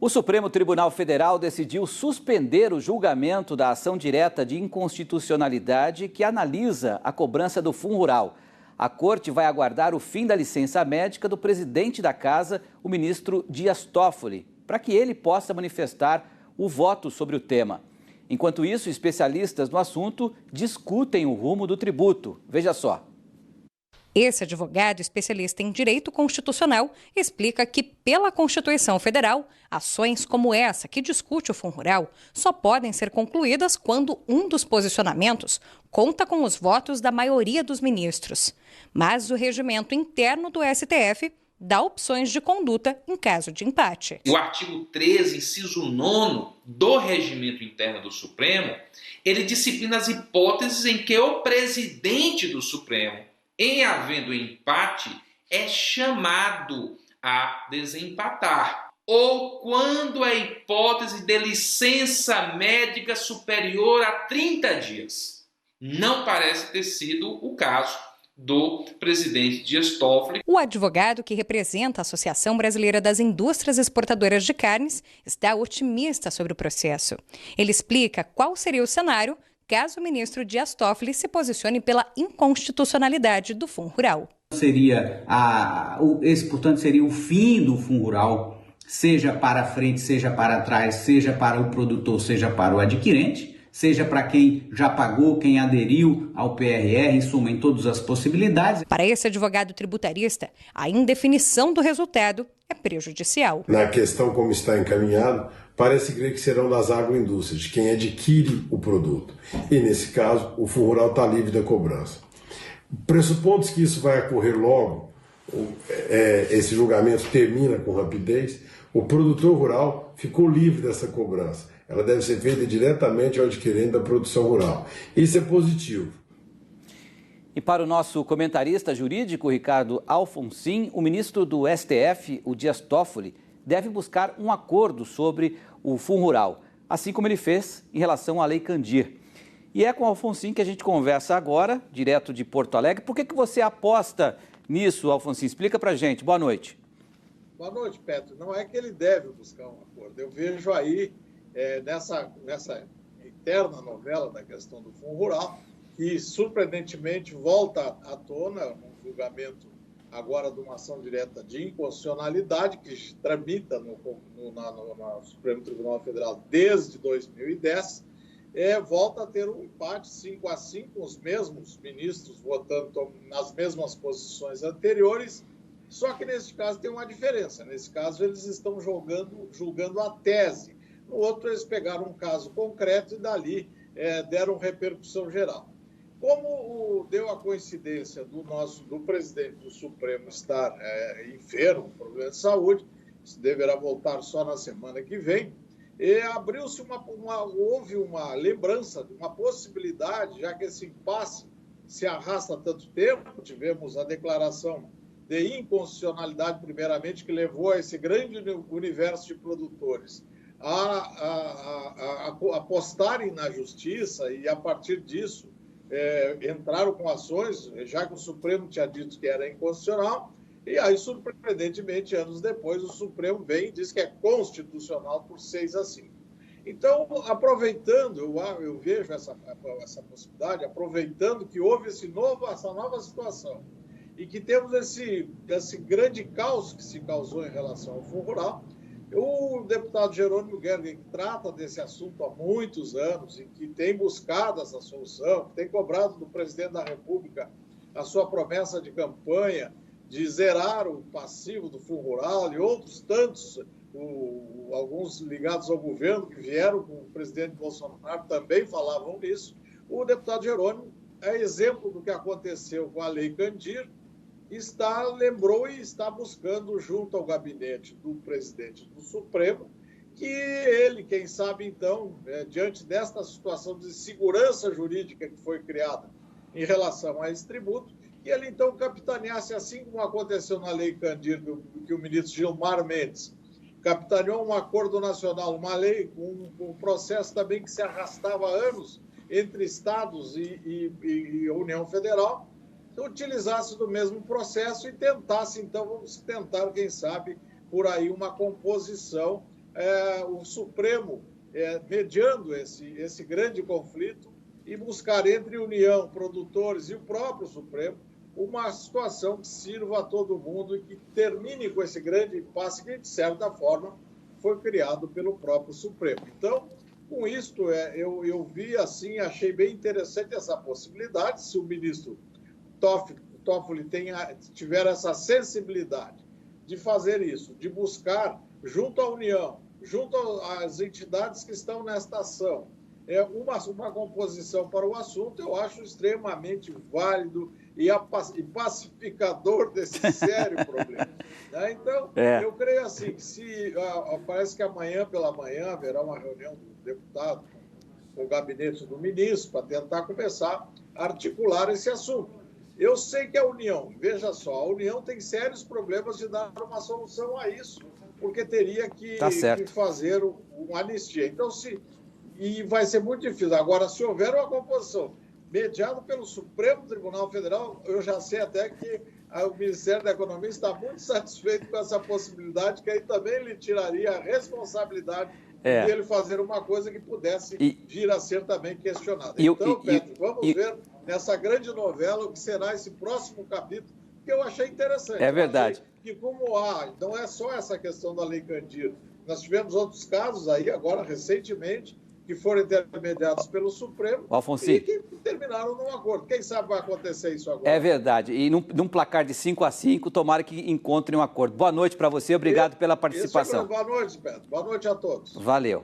O Supremo Tribunal Federal decidiu suspender o julgamento da ação direta de inconstitucionalidade que analisa a cobrança do Fundo Rural. A corte vai aguardar o fim da licença médica do presidente da casa, o ministro Dias Toffoli, para que ele possa manifestar o voto sobre o tema. Enquanto isso, especialistas no assunto discutem o rumo do tributo. Veja só. Esse advogado especialista em direito constitucional explica que, pela Constituição Federal, ações como essa que discute o Fundo Rural só podem ser concluídas quando um dos posicionamentos conta com os votos da maioria dos ministros. Mas o regimento interno do STF dá opções de conduta em caso de empate. O artigo 13, inciso 9 do regimento interno do Supremo, ele disciplina as hipóteses em que o presidente do Supremo, em havendo empate, é chamado a desempatar. Ou quando a hipótese de licença médica superior a 30 dias. Não parece ter sido o caso do presidente Dias Toffoli. O advogado que representa a Associação Brasileira das Indústrias Exportadoras de Carnes está otimista sobre o processo. Ele explica qual seria o cenário caso o ministro Dias Toffoli se posicione pela inconstitucionalidade do Fundo Rural. Portanto, seria o fim do Fundo Rural, seja para frente, seja para trás, seja para o produtor, seja para o adquirente, seja para quem já pagou, quem aderiu ao PRR, em suma, em todas as possibilidades. Para esse advogado tributarista, a indefinição do resultado é prejudicial. Na questão como está encaminhado, parece crer que serão das agroindústrias, de quem adquire o produto. E, nesse caso, o Fundo Rural está livre da cobrança. Pressupondo que isso vai ocorrer logo, esse julgamento termina com rapidez, o produtor rural ficou livre dessa cobrança. Ela deve ser feita diretamente ao adquirente da produção rural. Isso é positivo. E para o nosso comentarista jurídico, Ricardo Alfonsin, o ministro do STF, o Dias Toffoli, deve buscar um acordo sobre o Fundo Rural, assim como ele fez em relação à Lei Candir. E é com o Alfonsin que a gente conversa agora, direto de Porto Alegre. Por que você aposta nisso, Alfonsin? Explica pra gente. Boa noite. Boa noite, Petro. Não é que ele deve buscar um acordo. Eu vejo aí, nessa eterna novela da questão do Fundo Rural, que surpreendentemente volta à tona um julgamento agora de uma ação direta de inconstitucionalidade que tramita no Supremo Tribunal Federal desde 2010, volta a ter um empate 5-5, os mesmos ministros votando nas mesmas posições anteriores, só que nesse caso tem uma diferença. Nesse caso eles estão julgando a tese. No outro eles pegaram um caso concreto e dali deram repercussão geral. Como deu a coincidência do presidente do Supremo estar enfermo, problema de saúde, isso deverá voltar só na semana que vem, houve uma lembrança de uma possibilidade, já que esse impasse se arrasta há tanto tempo, tivemos a declaração de inconstitucionalidade, primeiramente, que levou a esse grande universo de produtores a apostarem na justiça e, a partir disso, entraram com ações, já que o Supremo tinha dito que era inconstitucional, e aí, surpreendentemente, anos depois, o Supremo vem e diz que é constitucional por 6-5. Então, aproveitando, eu vejo essa possibilidade, aproveitando que houve essa nova situação e que temos esse grande caos que se causou em relação ao Fundo Rural, o deputado Jerônimo Gergen, que trata desse assunto há muitos anos e que tem buscado essa solução, que tem cobrado do presidente da República a sua promessa de campanha de zerar o passivo do Fundo Rural e outros tantos, alguns ligados ao governo que vieram com o presidente Bolsonaro também falavam nisso. O deputado Jerônimo é exemplo do que aconteceu com a Lei Candir, lembrou e está buscando junto ao gabinete do presidente do Supremo que ele, quem sabe então, diante desta situação de segurança jurídica que foi criada em relação a esse tributo, que ele então capitaneasse, assim como aconteceu na Lei Candir, que o ministro Gilmar Mendes capitaneou um acordo nacional, uma lei, um processo também que se arrastava há anos entre estados e União Federal, utilizasse do mesmo processo e tentasse, então, vamos tentar, quem sabe, por aí uma composição o Supremo mediando esse grande conflito e buscar entre União, produtores e o próprio Supremo uma situação que sirva a todo mundo e que termine com esse grande impasse que, de certa forma, foi criado pelo próprio Supremo. Então, com isto, eu vi assim, achei bem interessante essa possibilidade, se o ministro Toffoli tiver essa sensibilidade de fazer isso, de buscar, junto à União, junto às entidades que estão nesta ação, uma composição para o assunto, eu acho extremamente válido e pacificador desse sério problema. Né? Então, eu creio assim, que parece que amanhã pela manhã haverá uma reunião do deputado com o gabinete do ministro para tentar começar a articular esse assunto. Eu sei que a União, veja só, a União tem sérios problemas de dar uma solução a isso, porque teria que fazer uma anistia. Então, e vai ser muito difícil. Agora, se houver uma composição mediada pelo Supremo Tribunal Federal, eu já sei até que o Ministério da Economia está muito satisfeito com essa possibilidade, que aí também lhe tiraria a responsabilidade de ele fazer uma coisa que pudesse vir a ser também questionada. Então, Petro, vamos ver nessa grande novela o que será esse próximo capítulo, que eu achei interessante. É verdade. Que como não é só essa questão da Lei Candir, nós tivemos outros casos aí, agora recentemente, que foram intermediados pelo Supremo e que terminaram num acordo. Quem sabe vai acontecer isso agora. É verdade. E num placar de 5-5, tomara que encontrem um acordo. Boa noite para você, obrigado pela participação. Boa noite, Pedro. Boa noite a todos. Valeu.